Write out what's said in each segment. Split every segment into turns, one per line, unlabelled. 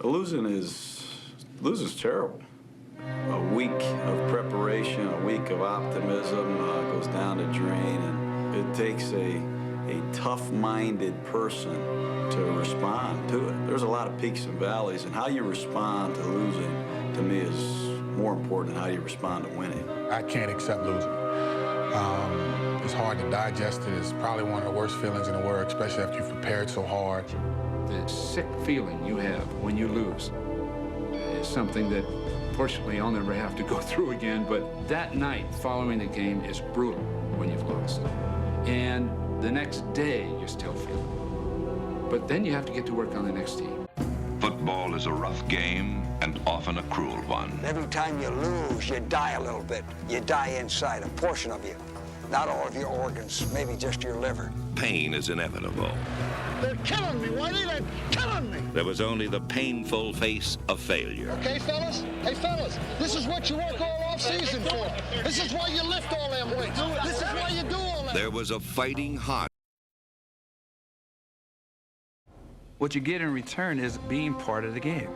Losing's terrible. A week of preparation, a week of optimism goes down the drain, and it takes a tough-minded person to respond to it. There's a lot of peaks and valleys, and how you respond to losing, to me, is more important than how you respond to winning.
I can't accept losing. It's hard to digest it. It's probably one of the worst feelings in the world, especially after you've prepared so hard.
The sick feeling you have when you lose is something that, fortunately, I'll never have to go through again, but that night following the game is brutal when you've lost. And the next day, you still feel it. But then you have to get to work on the next team.
Football is a rough game and often a cruel one.
Every time you lose, you die a little bit. You die inside, a portion of you. Not all of your organs, maybe just your liver.
Pain is inevitable.
They're killing me, Whitey, they're killing me.
There was only the painful face of failure.
Okay, fellas? Hey, fellas, this is what you work all off-season for. This is why you lift all them weights. This is why you do all that.
There was a fighting heart.
What you get in return is being part of the game.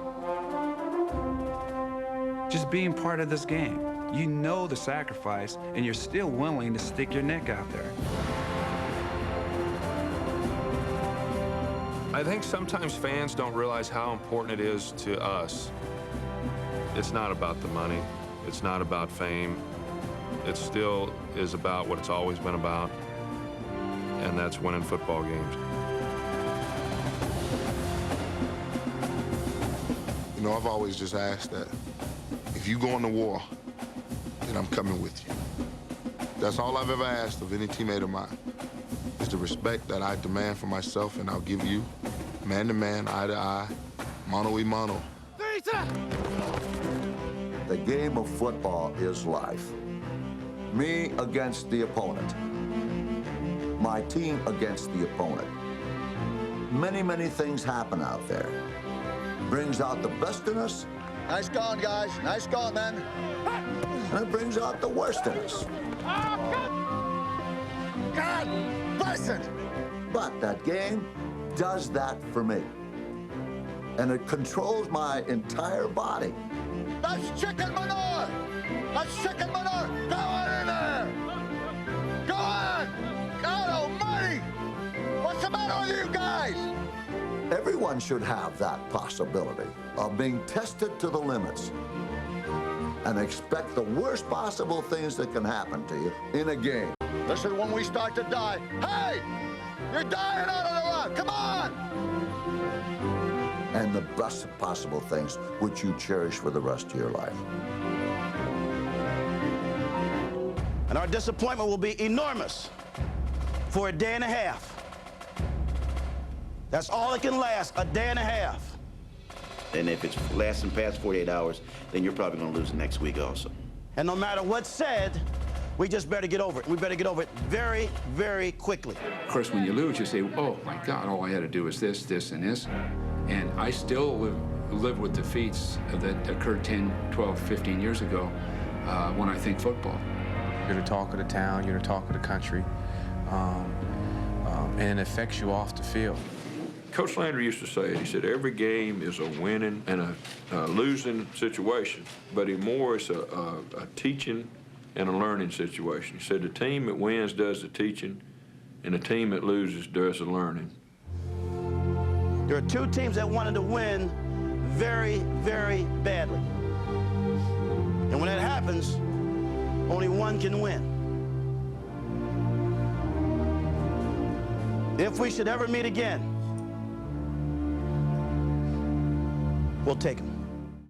Just being part of this game. You know the sacrifice, and you're still willing to stick your neck out there.
I think sometimes fans don't realize how important it is to us. It's not about the money. It's not about fame. It still is about what it's always been about, and that's winning football games.
You know, I've always just asked that if you go into war, then I'm coming with you. That's all I've ever asked of any teammate of mine, is the respect that I demand for myself, and I'll give you, man to man, eye to eye, mano y mano.
The game of football is life. Me against the opponent. My team against the opponent. Many, many things happen out there. Brings out the best in us.
Nice going, guys. Nice going, man.
And it brings out the worst in us.
God bless it.
But that game does that for me. And it controls my entire body.
That's chicken manure. That's chicken manure. Go on in there. Go on. God almighty. What's the matter with you guys?
Everyone should have that possibility of being tested to the limits and expect the worst possible things that can happen to you in a game.
This is when we start to die. Hey, you're dying out of the rock. Come on.
And the best possible things which you cherish for the rest of your life.
And our disappointment will be enormous for a day and a half. That's all it can last, a day and a half.
And if it's lasting past 48 hours, then you're probably going to lose next week also.
And no matter what's said, we just better get over it. We better get over it very, very quickly.
Of course, when you lose, you say, oh, my God, all I had to do was this, this, and this. And I still live with defeats that occurred 10, 12, 15 years ago when I think football.
You're the talk of the town, you're the talk of the country, and it affects you off the field.
Coach Landry used to say it. He said, every game is a winning and a losing situation, but it's a teaching and a learning situation. He said the team that wins does the teaching, and the team that loses does the learning.
There are two teams that wanted to win very, very badly. And when that happens, only one can win. If we should ever meet again, we'll take them.